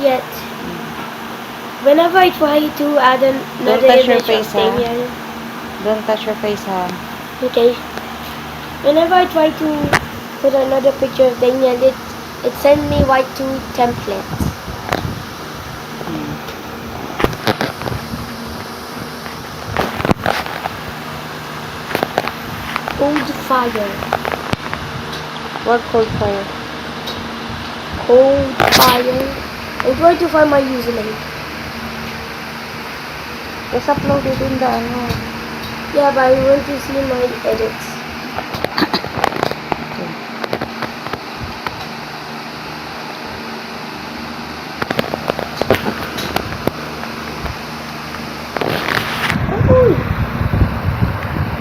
yet. Whenever I try to add another touch your image face, of Daniel. Don't touch your face, ha? Okay. Whenever I try to put another picture of Daniel, it sends me right to templates. Cold fire. What cold fire? Cold fire. I'm trying to find my username. Just upload it in the ano. Yeah, but I want to see my edits. Oh,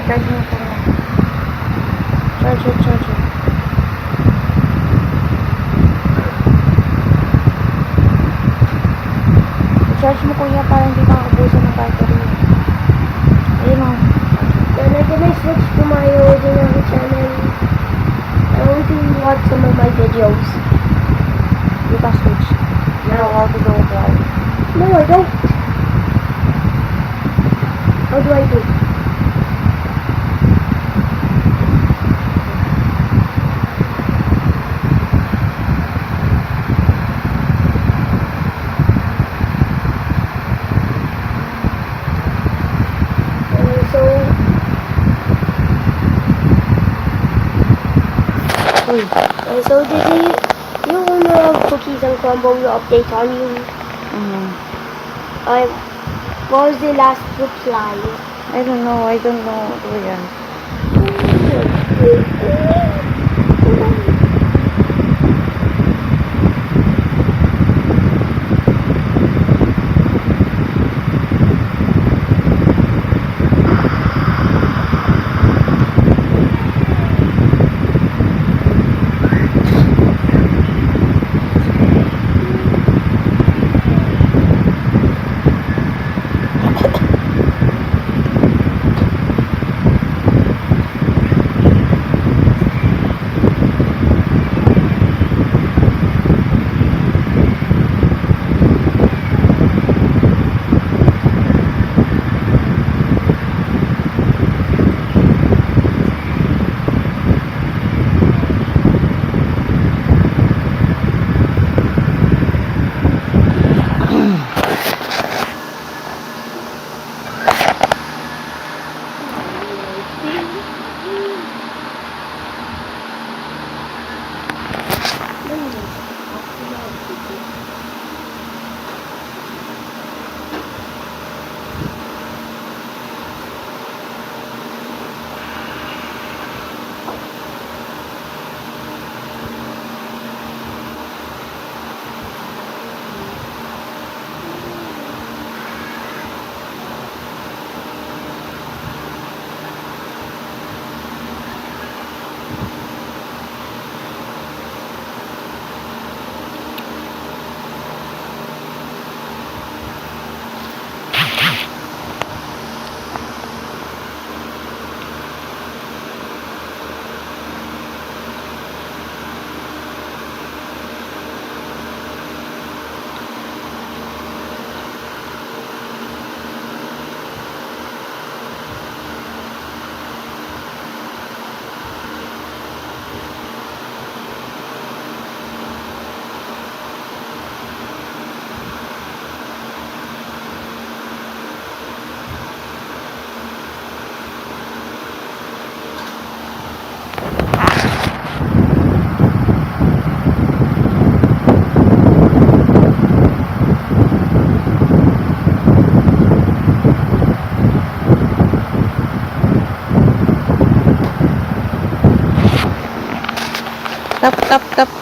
Charge mo po na. Charge it. Charge mo kuya para hindi ka ubusan ng battery. Ayun o. then I'm gonna switch to my original channel. I want to watch some of my videos. You can switch. You know how to do it, right? No, I don't. How do I do? So did you owner of Cookies and Crumble will update on you? What was the last reply? I don't know kuya.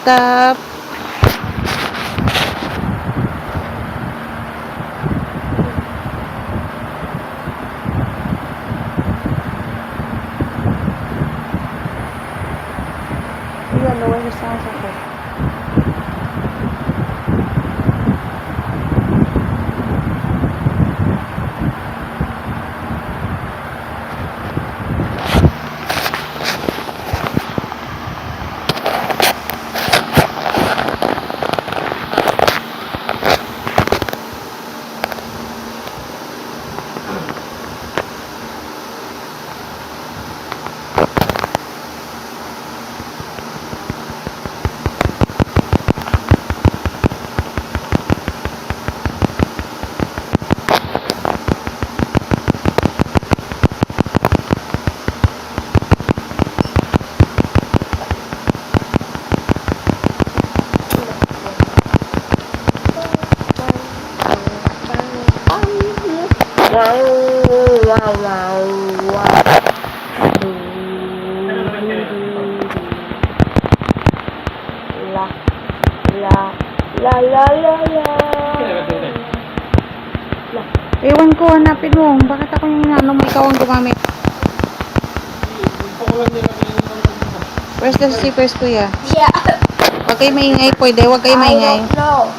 Tap. Iya, lower the sound okay. Ewan ko, hanapin mo. Bakit ako yung inaano mo? Ikaw ang gumamit. Where's the slippers, kuya? Yeah. Huwag kayo maingay, pwede. Huwag kayo I maingay. don't know.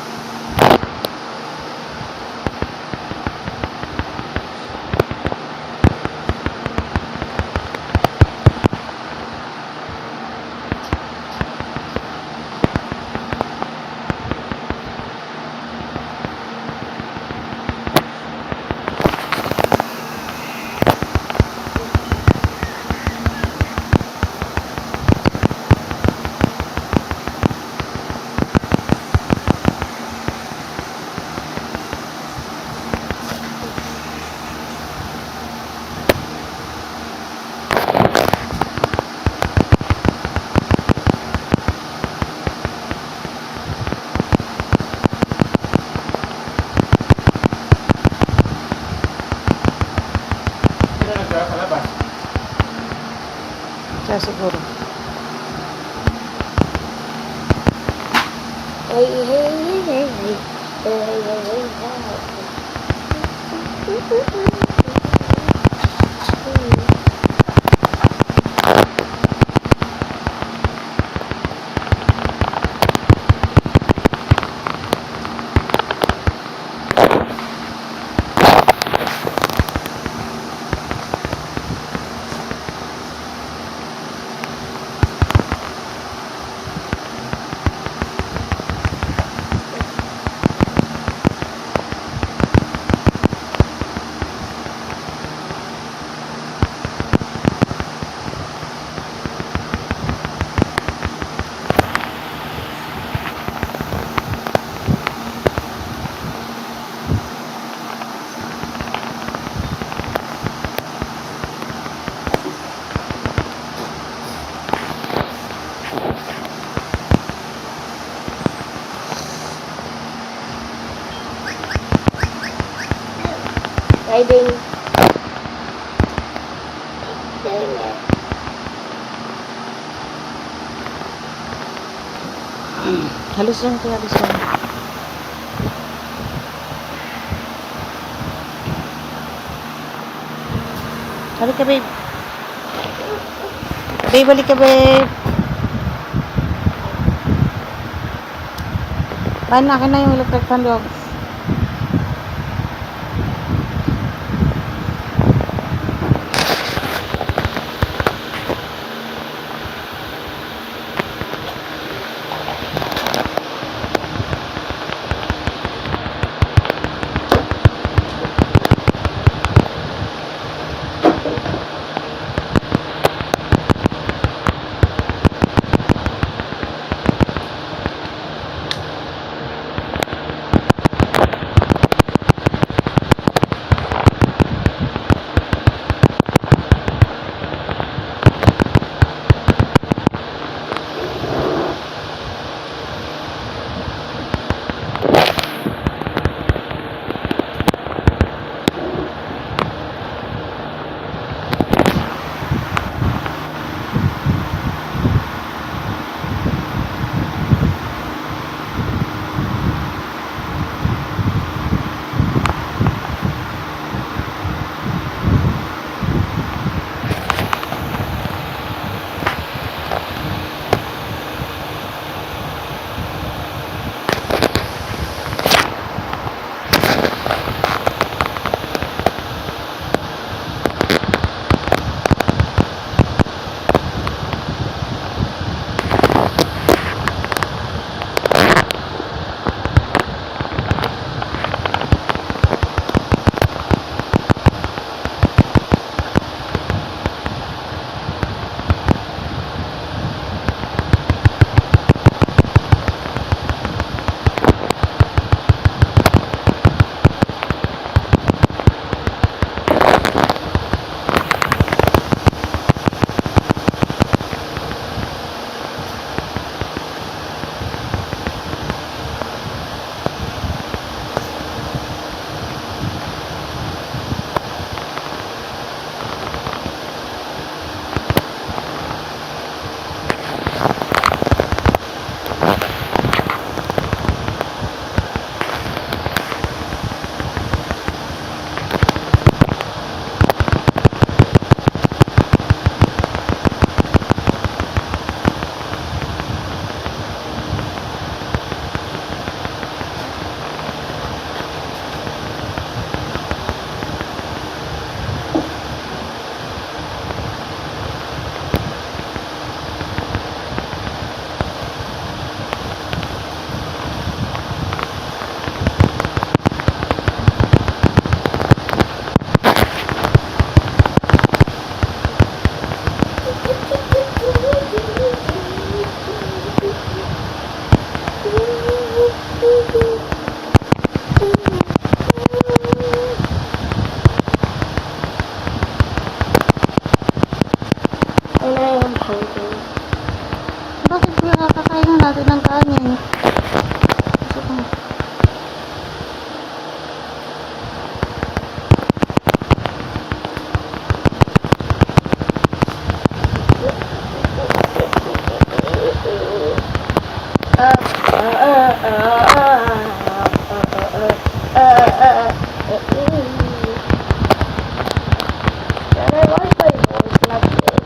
Siya siguro. Hey, hey, hey, hey, hey. Hey, hey, hey, hey. Riding. Halos lang, kuya. Halos lang. Balik ka, babe. Babe, balik ka, babe. Paano, akin na yung electric fan, dog. And I like my voice like this.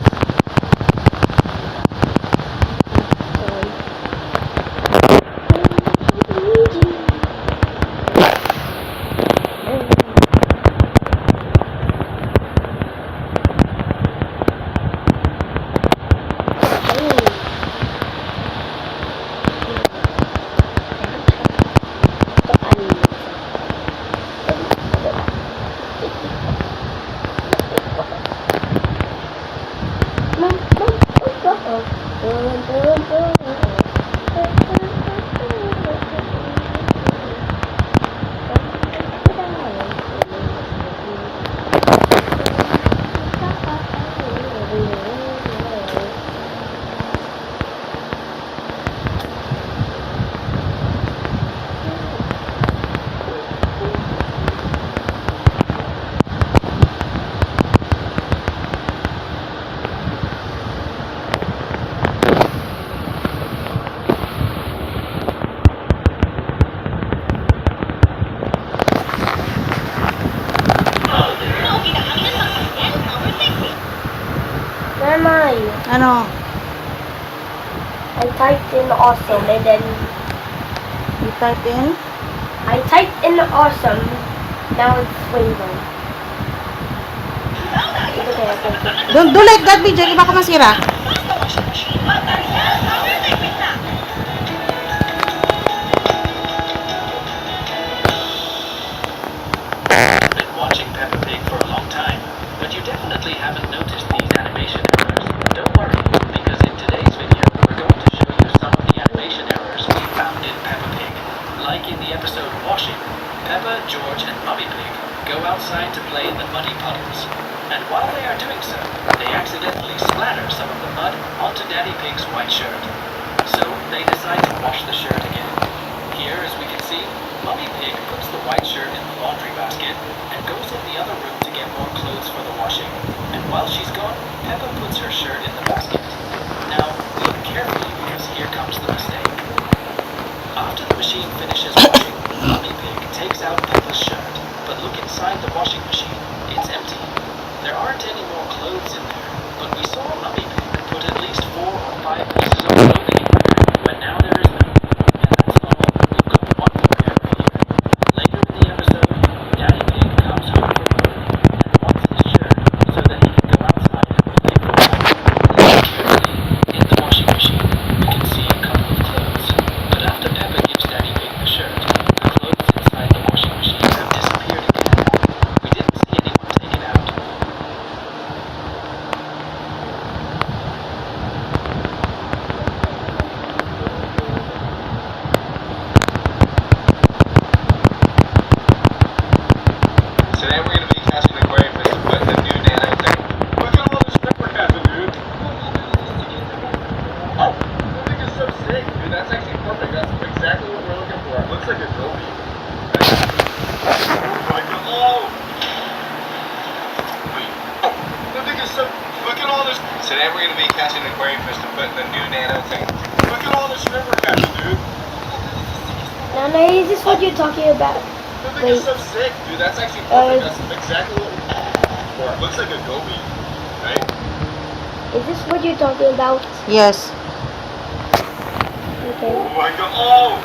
Mama, Ano? I typed in awesome and then You type in? I typed in awesome. Now it's flavor. It's okay, I can Don't do like that, BJ. Baka masira. Been watching Peppa Pig for a long time, but you definitely haven't noticed these animation errors. Don't worry, because in today's video, we're going to show you some of the animation errors we found in Peppa Pig. Like in the episode Washing, Peppa, George, and Mummy Pig go outside to play in the muddy puddles. And while they are doing so, they accidentally splatter some of the mud onto Daddy Pig's white shirt. So they decide to wash the shirt again. Here, as we can see, Mummy Pig puts the white shirt in the laundry basket and goes in the other room to get more clothes for the washing. And while she's gone, Peppa puts her shirt in the basket. Now, look carefully because here comes the mistake. After the machine finishes washing, Mummy Pig takes out Peppa's shirt, but look inside the washing machine. It's empty. There aren't any more clothes in there, but we saw Mummy Pig put at least 4 or 5 pieces of clothing in there, but now there is none. And that's all. We've got one more error here. Later in the episode, Daddy Pig comes home from work and wants his shirt so that he can go outside and play for a while. Look carefully. In the washing machine, we can see a couple of clothes. But after Peppa gives Daddy Pig the shirt, the clothes inside the washing machine have disappeared again. We didn't see anyone take it out. Today we're going to be catching aquarium fish with the new nano thing. Look at all this shrimp we're catching, dude. Oh, this thing is so sick, dude. That's actually perfect. That's exactly what we're looking for. It looks like a goby. Oh! Wait. Oh, that thing is so... Look at all this... Today we're going to be catching aquarium fish to put in the new nano thing. Look at all this shrimp we're catching, dude. Nana, is this what you're talking about? That thing Wait. is so sick, dude. That's actually perfect. That's exactly what we're looking for. It looks like a goby, right? Is this what you're talking about? Yes. Okay. Oh my god. Oh!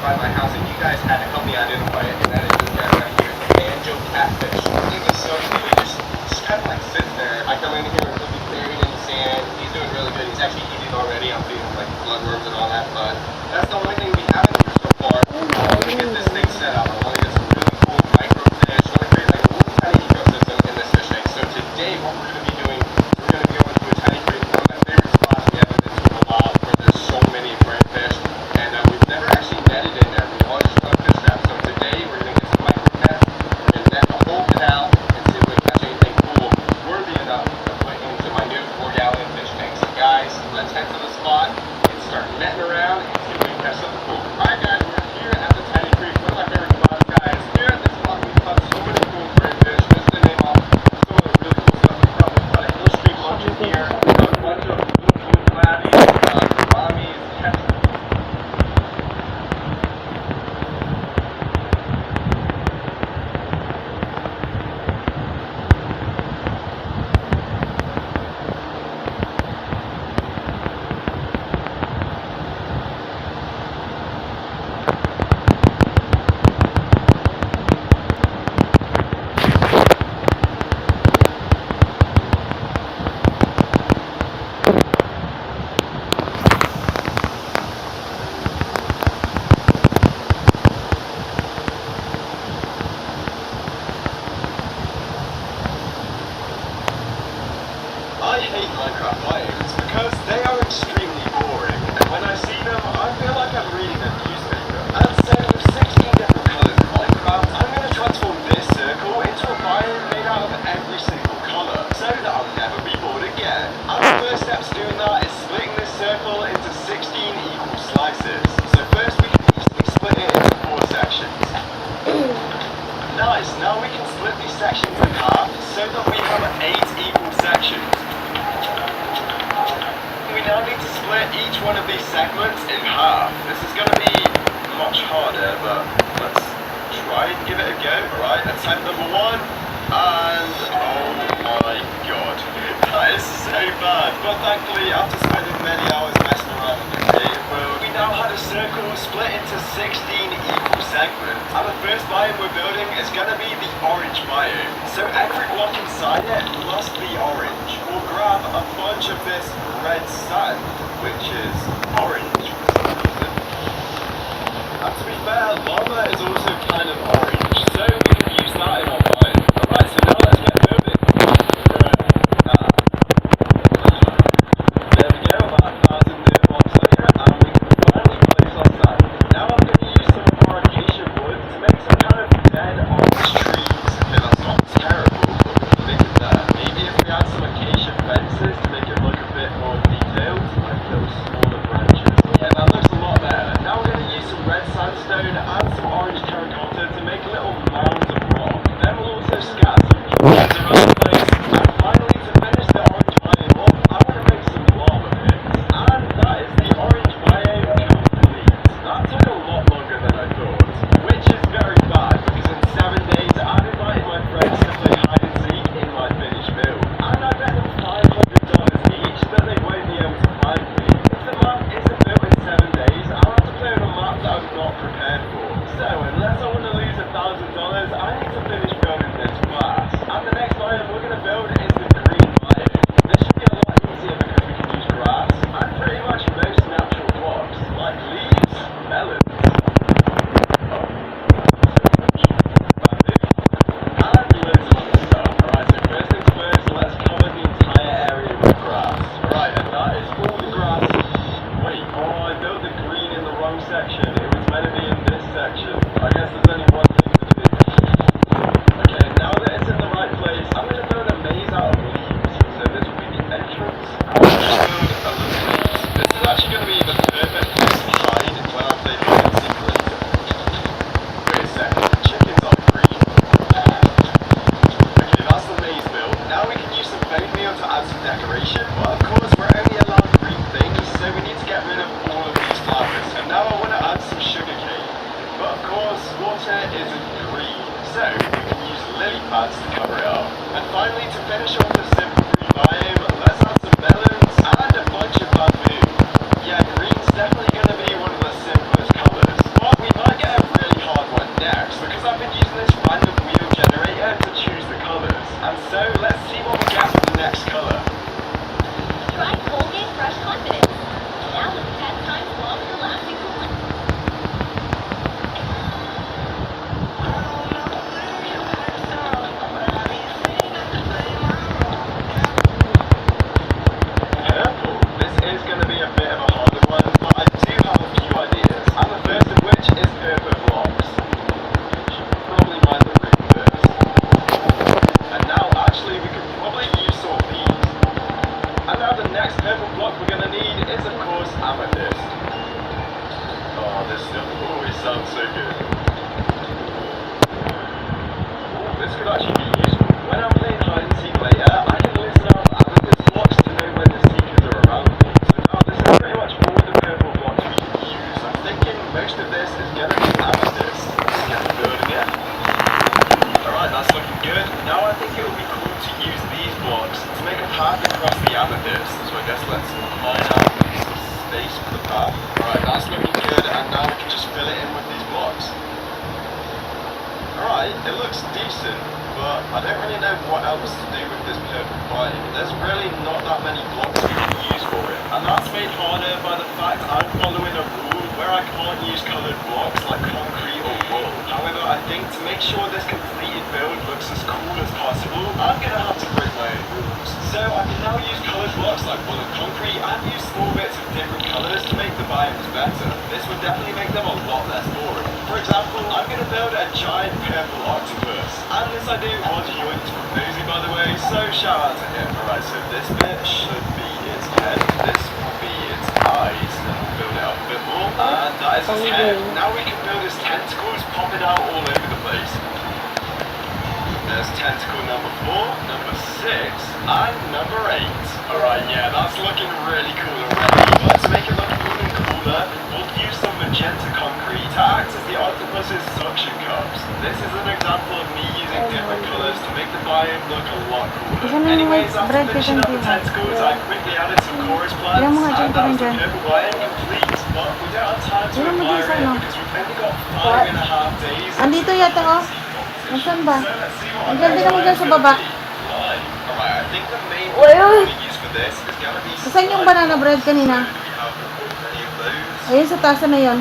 By my house, and you guys had to help me identify it, and that is this guy right here, the banjo catfish. I think it's so cute. He just kind of like sits there. I come in here and he'll be buried in the sand. He's doing really good. He's actually eating already. I'm feeding him like bloodworms and all that, but that's the only thing we have in here so far. I want to get this thing set up. I want to get some really cool microfish. I want to create like a little tiny ecosystem in this fish tank. So today, what we're going to be doing is we're going to be going to a tiny creek, one of my favorite spots we haven't been to in a while, where let's head to the spot and start netting around and see if we can catch something cool. Alright guys, we're here at the Tiny Creek, one of my favorite spots, guys. Here at this spot we've caught so many cool crayfish. This is the name off some of the really cool stuff. We've probably caught a hill street lunch in here. We've got a bunch of little blue flabbies, gouramis, ketchup. I hate Minecraft biomes because they are extremely boring, and when I see them, I feel like I'm reading a newspaper. And so with 16 different colours in Minecraft, I'm going to transform this circle into a biome made out of every single colour, so that I'll never be bored again. And the first step to doing that is splitting this circle into 16 equal slices. So first we can easily split it into 4 sections. Nice, now we can split these sections in half, so that we have 8 equal sections. We now need to split each one of these segments in half. This is going to be much harder, but let's try and give it a go. Alright, attempt number 1, and oh my god, that is so bad. But thankfully, after spending many hours messing around with the creative world, we now had a circle split into 16 equal segments. And the first biome we're building is going to be the orange biome. So every block inside it must be orange. We'll grab a bunch of this red sand, which is orange for some reason. And to be fair, lava is also kind of orange, so we can use that in our biome. Alright, so now let's get moving. There we go, about 1,000 blocks later, and we can finally place our sand. Now I'm going to use some of our acacia wood to make some kind of dead orange trees. Okay, that's not terrible, but we'll make it there. Maybe if we add some acacia fences to make it look a bit more detailed, like those smaller branches. Yeah, that looks a lot better. Now we're going to use some red sandstone and some orange terracotta to make little mounds of rock. Then we'll also scatter some cubes around the place. And finally, to finish the orange biome off, I want to make some lava pits. And that is the orange biome complete. That took a lot longer than I thought, which is very bad because in 7 days I've invited my friends to play hide and seek in my finished build. And I bet them $500 each that they won't be able to find me. If the sounds so good. This could actually be useful. When I'm playing hide and seek later, I can listen out amethyst blocks to know when the seekers are around. So now this is pretty much all the purple blocks we can use. I'm thinking most of this is going to be amethyst. Let's get building it. Alright, that's looking good. Now I think it would be cool to use these blocks to make a path across the amethyst. So I guess let's mine out some space for the path. Alright, that's looking good, and now we can just fill it in with these blocks. Alright, it looks decent, but I don't really know what else to do with this purple biome. There's really not that many blocks we can use for it. And that's made harder by the fact I'm following a rule where I can't use coloured blocks like concrete or wool. However, I think to make sure this completed build looks as cool as possible, I'm going to have to break my own rules. So I can now use coloured blocks like wool and concrete and use small bits of different colours to make the biomes better. This would definitely make them a lot less boring. For example, I'm going to build a giant purple octopus. And this I do on Ewan's proposing, by the way, so shout out to him. Alright, so this bit should be its head, this will be its eyes, and we'll build it up a bit more. And that is his head. Now we can build his tentacles popping out all over the place. There's tentacle number 4, number 6, and number 8. Alright, yeah, that's looking really cool already. But to make it look even cooler, we'll use some magenta concrete to act as the octopus's suction cups. This is an example of me using different colours to make the biome look a lot cooler. Anyways, after finishing up the tentacles, I quickly added some chorus plants, and that was the purple biome complete. But we don't have time to admire it because we've only got 5.5 days. Andito yata oh. Nasaan ba? Andiyan din naman dyan sa baba. Saan yung banana bread kanina? Ayun sa taas na yun.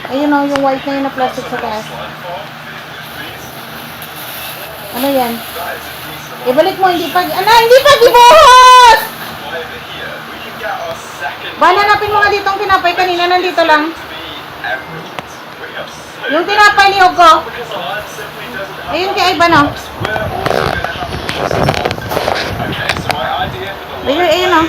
Ayun o, yung white na yun na plastic sa taas. Ano yan? Ibalik mo, hindi pa gibuhos! Hanapin mo nga dito ang tinapay kanina, nandito lang. Yung tinapay ni Hugo. Ayun kay Ivan o. Ayun o.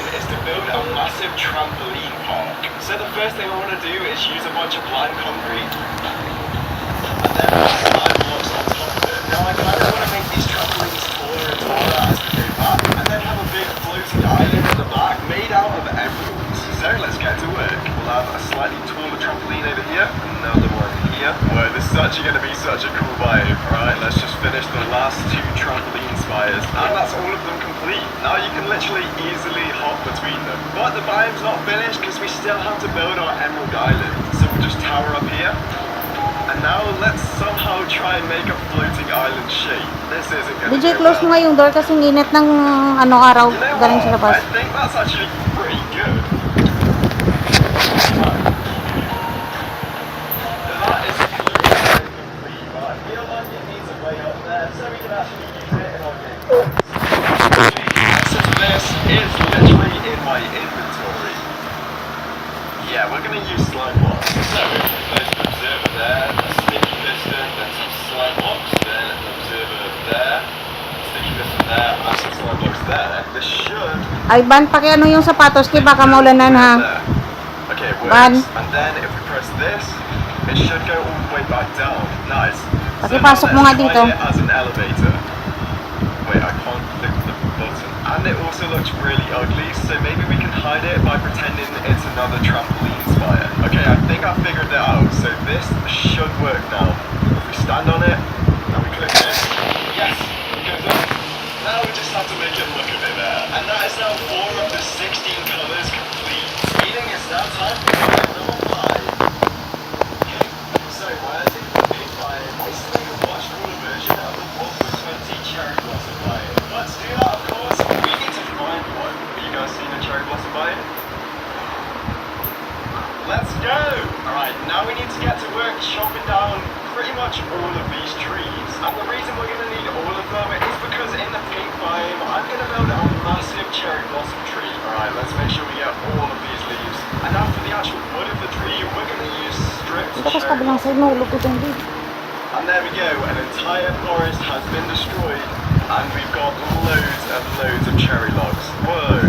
So the first thing I want to do is use a bunch of lime concrete and then slide blocks on top of it. Now I kind of want to make these trampolines taller and taller as we go back, and then have a big floating island at the back made out of emeralds. So let's get to work. We'll have a slightly taller trampoline over here, another one here. Whoa, this is actually going to be such a cool vibe. Alright, let's just finish the last 2 trampoline spires, and that's all of them complete. Now you can literally easily hop between them. But the biome's not finished because we still have to build our emerald island. So we'll just tower up here. And now let's somehow try and make a floating island shape. This isn't going to DJ, close mo nga yung door kasi ang init ng araw galing sa labas. I think that's actually pretty good. That is complete, but I feel like it needs a way up there so we can actually use it in our game. So this is literally in my inventory. Yeah, we're going to use slime blocks. So there's an observer there, a sticky piston, then some slime blocks, then an observer there, sticky piston there, and some slime blocks there. This should... Ivan, pakiano yung sapatos kay baka maulanan ha. Okay, it works. Van. And then if we press this, it should go all the way back down. Nice. Pakipasok mo nga dito. Try it as an elevator. Wait, I can't click the button. And it also looks really ugly, so maybe we can hide it by pretending it's another trampoline spire. Okay, I think I figured it out. So this should work now. If we stand on it, and we click it, yes, it goes up. Now we just have to make it look a bit there. And that is now 4 of the 16 colours complete. Meaning it's now time for number 5. Okay, so where's it complete by? I still need a much cooler version of the 1.20 cherry blossom biome. But to do that, of course, we need to find one. Have you guys seen a cherry blossom biome? Let's go! Alright, now we need to get to work chopping down pretty much all of these trees. And the reason we're going to need all of them is because in the pink biome, I'm going to build a massive cherry blossom tree. Alright, let's make sure we get all of these leaves. And now for the actual wood of the tree, we're going to use strips of cherry blossom. And there we go, an entire forest has been destroyed, and we've got loads and loads of cherry logs. Whoa!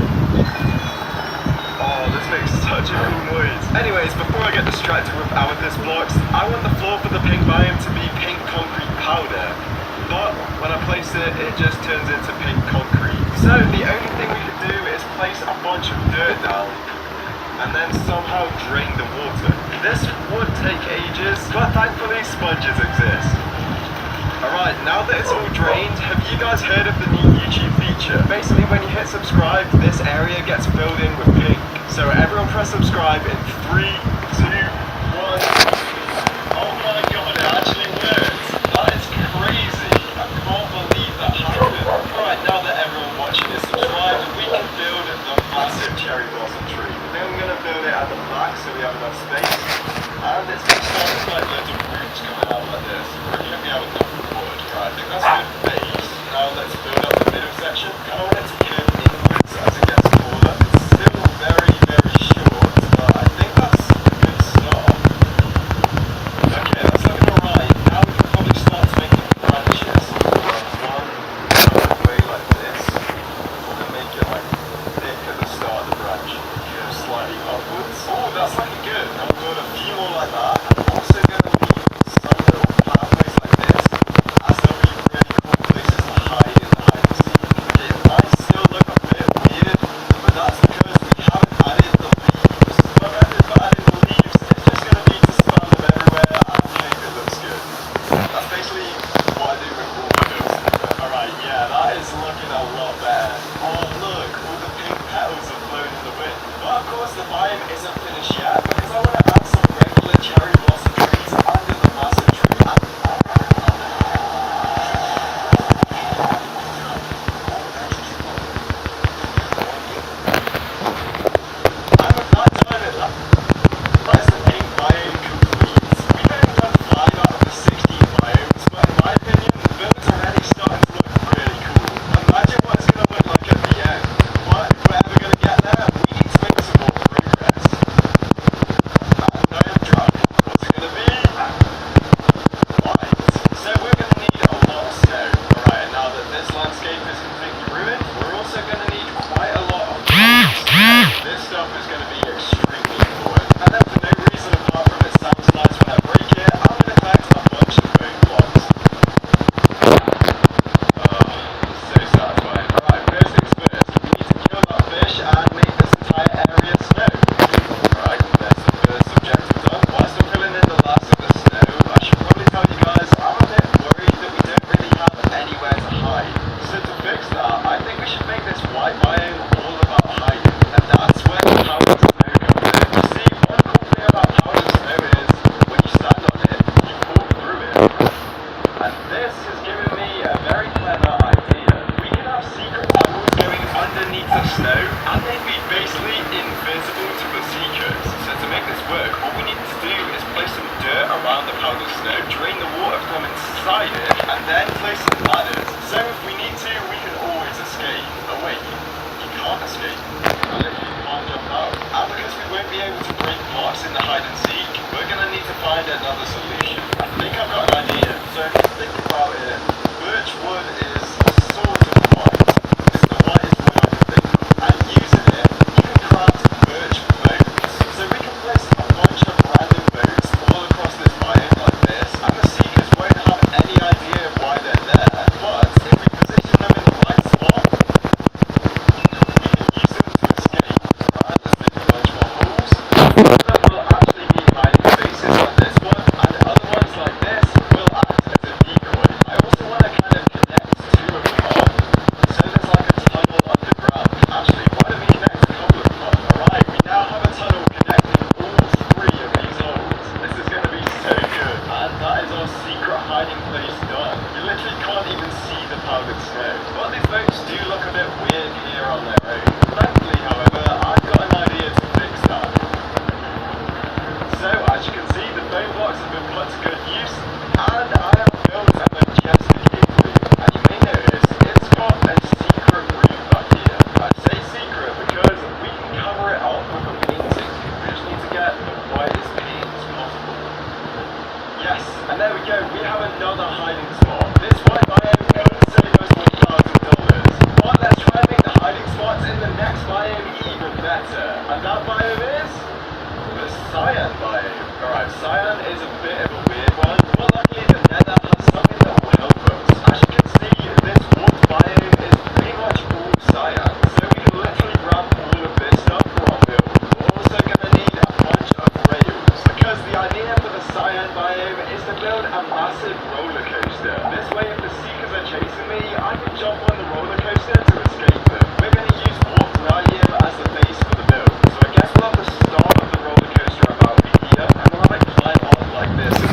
Oh, this makes such a cool noise. Anyways, before I get distracted with amethyst blocks, I want the floor for the pink biome to be pink concrete powder. But when I place it, it just turns into pink concrete. So the only thing we could do is place a bunch of dirt down and then somehow drain the water. This would take ages, but thankfully sponges exist. Alright, now that it's all drained, have you guys heard of the new YouTube feature? Basically when you hit subscribe, this area gets filled in with pink. So everyone press subscribe in 3, 2, 1. Oh my god, it actually works! That is crazy! I can't believe that happened. Alright, now that everyone watching is subscribed, we can build the massive cherry blossom tree. Then I'm going to build it at the back so we have enough space. And it's going to start with like loads of roots coming out like this. We're going to be able to wood. Right, I think that's a good base. Now let's build up the middle section. I want it to curve inwards as it gets taller. It's still very, very short, but I think that's a good start. Okay, that's looking alright. Now we can probably start to make branches. One way like this. And make it like thick at the start of the branch. Curve slightly upwards. Oh, that's looking good. Now we'll build a few more like that. I'm also going to leave some little pathways like this, as there'll be really cool places to hide in the hide and seek. It might still look a bit weird, but that's because we haven't added the leaves. My method for adding the leaves is just going to be to spam them everywhere and hope it looks good. That's basically what I do with all my builds. Alright, yeah, that is looking a lot better. Oh look, all the pink petals are flown in the wind. But of course the biome isn't finished yet, because I want to add some regular cherry blossom trees under the massive tree. And with that time it that's the pink biome complete. We've only done 5 out of the 16 biomes, but in my opinion, the build's already starting to look really cool. Imagine what it's going to look like at the end. But if we're ever going to get there, we need to make some more progress. And I am drunk. What's it going to be? White. So we're going to need a lot of snow. Alright, and now that this landscape is completely ruined, we're also going to need quite a lot of snow. This stuff is going to be extremely important. And then for no reason apart from it sounds nice when I break it, I'm going to collect a bunch of bone blocks. So satisfying. Alright, first things first, we need to kill that fish and make this entire area snow. Alright, that's the first objective done. Whilst I'm filling in the last of the snow, I should probably tell you guys I'm a bit worried that we don't really have anywhere to hide. So to fix that, I think we should make this white biome all about hiding. And that's where the powdered snow comes in. You see, one cool thing about powdered snow is when you stand on it, you walk through it. And this has given me a very clever idea. We can have secret tunnels going underneath the snow, and they'd be basically invisible to the seekers. So to make this work, all we need to do is place some dirt around the powdered snow, drain the water from inside it, and then place some ladders. So if we need to, we can always escape. Oh wait, you can't escape. I literally can't jump out. And because we won't be able to break blocks in the hide and seek, we're going to need to find another solution. I think I've got an idea. So if you think about it, birch wood is sort of white. It's the whitest wood I can think of. And using it, you can craft birch boats. So we can place a bunch of random boats all across this biome like this, and the seekers won't have any idea of why they're there. cyan biome. Alright, cyan is a bit of a weird one. We're lucky the nether has something that will help us. As you can see, this water biome is pretty much all cyan. So we can literally grab all of this stuff for our build. We're also going to need a bunch of rails, because the idea for the cyan biome is to build a massive roller coaster. This way, if the seekers are chasing me, I can jump on the roller coaster to escape them. We're going to use water as the base for the build. So I guess we'll have the start of the roller coaster about here, and we'll have it climb up like this.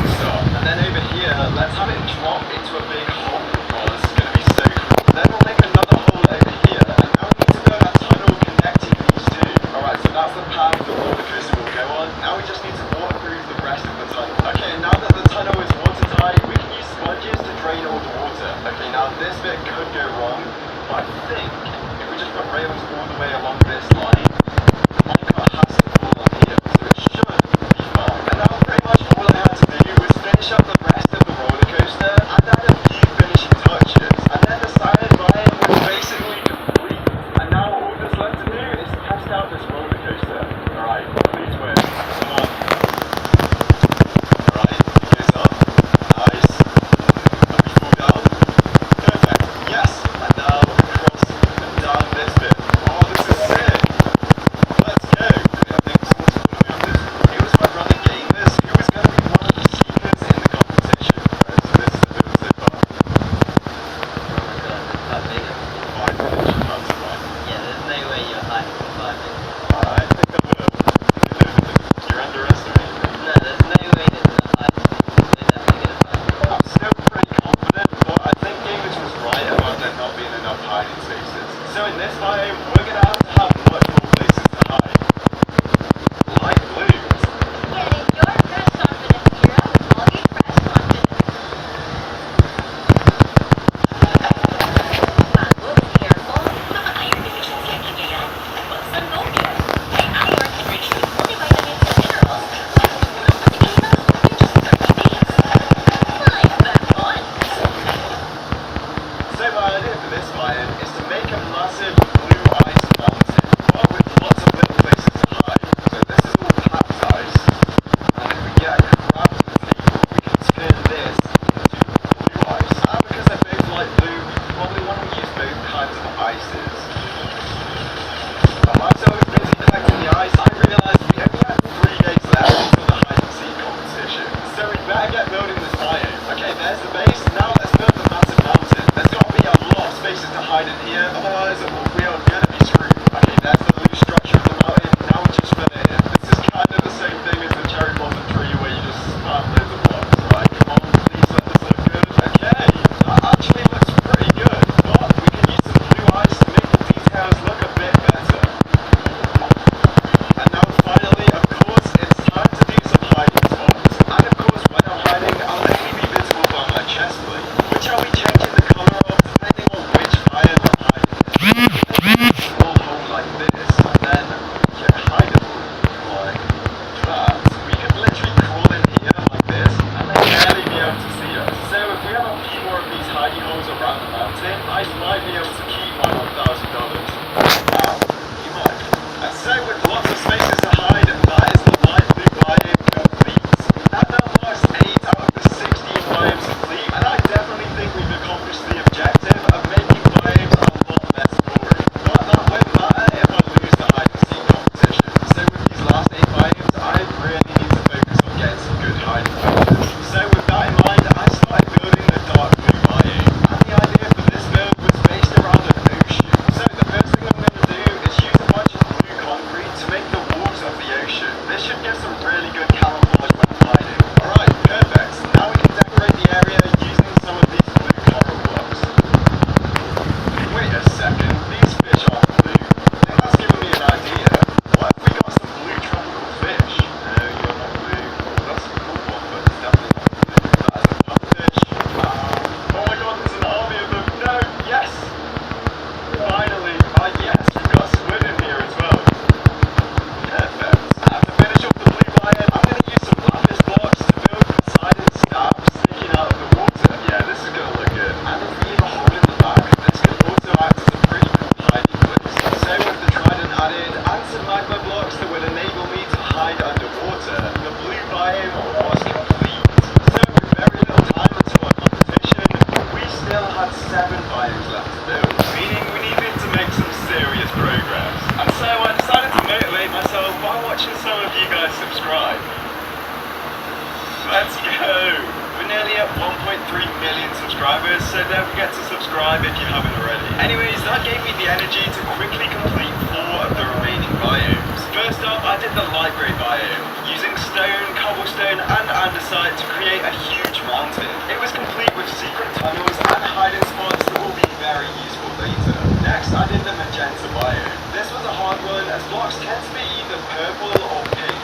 subscribers, so don't forget to subscribe if you haven't already. Anyways, that gave me the energy to quickly complete 4 of the remaining biomes. First up, I did the library biome, using stone, cobblestone and andesite to create a huge mountain. It was complete with secret tunnels and hiding spots that will be very useful later. Next, I did the magenta biome. This was a hard one as blocks tend to be either purple or pink.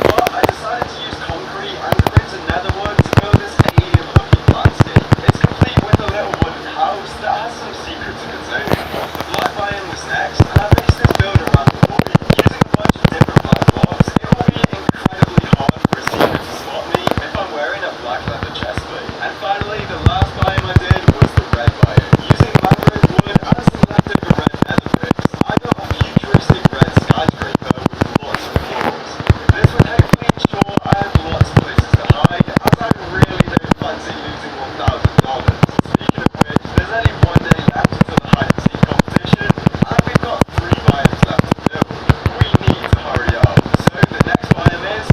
But I decided to use concrete and crimson netherwood to build this alien-looking landscape. It's complete with a little wooden house that has some secrets of its own. The black biome was next, and I based this build around the void. Using a bunch of different black blocks, it will be incredibly hard for a secret to spot me if I'm wearing a black leather chestplate. And finally, the last biome I did was the red biome. Using mangrove wood and some leftover red nether bricks, I built a futuristic red skyscraper with lots of floors. This would hopefully ensure I have lots of places to hide, as I really don't fancy losing $1,000. Speaking of which, there's only 1 day left until the hide and seek competition, and we've got 3 biomes left to build. We need to hurry up. So the next biome is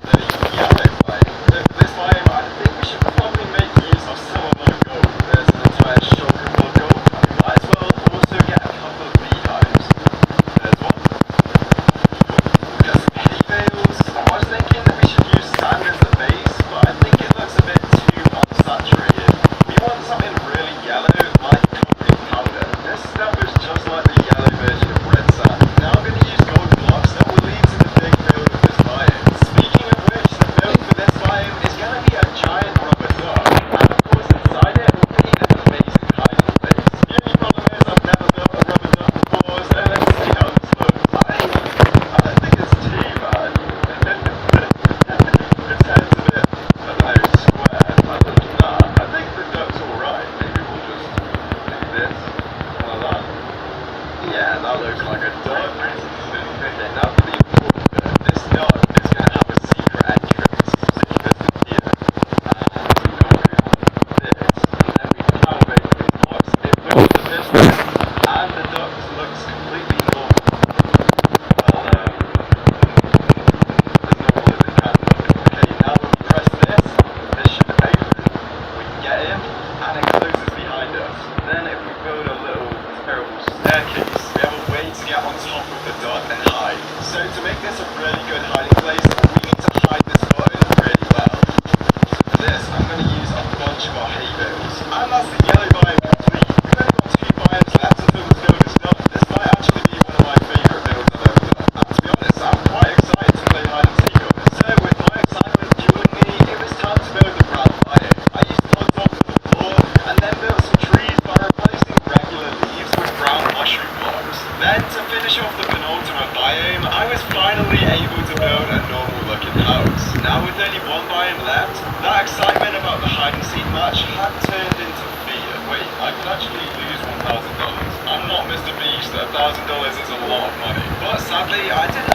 the yellow biome. This biome, I think we should probably make use of some of our gold. There's an entire shoulder full of gold, and we might as well also get a couple of beehives. There's one. Got some hay bales. I was thinking that we should use sand as the base, but I think it looks a bit too unsaturated. We want something really yellow, like concrete powder. This stuff is just like the yellow version of red sand. Now I'm going to use gold blocks that will lead to the big build of this biome. Speaking of which, the build for this biome is going to be a giant rubber duck, and of course inside it will be an amazing hiding place. The only problem is I've never built a rubber duck before, so let's see how this looks. I don't think it's too bad. Its head's a bit, I don't know, square. Other than that, I think the duck's alright. Maybe we'll just do this, like that. Yeah, that looks like a duck. Okay, now for the important bit. This duck is going to have a secret entrance. So you can see here. And we go around this. And then we power basically blocks it with the piston. And the duck looks completely normal. Well, as normal as it can look. Okay, now when we press this should open. We can get in, and it closes behind us. Then if we build a little terrible staircase, we have a way to get on top of the dot and hide. So to make this a really good hiding place, we need to hide this button really well. So for this, I'm going to use a bunch of our hay bales. And that's the yellow biome complete. We've only got 2 biomes left until this build is done. This might actually be one of my favourite builds I've ever done. And to be honest, I'm quite excited to play hide and seek on it. So with my excitement fueling me, it was time to build the brown biome. I used logs onto the floor, and then built some trees by replacing regular leaves with brown mushroom blocks. Then to finish off the penultimate biome, I was finally able to build a normal looking house. Now with only 1 biome left, that excitement about the hide and seek match had turned into fear. Wait, I could actually lose $1,000. I'm not Mr. Beast, $1,000 is a lot of money. But sadly, I didn't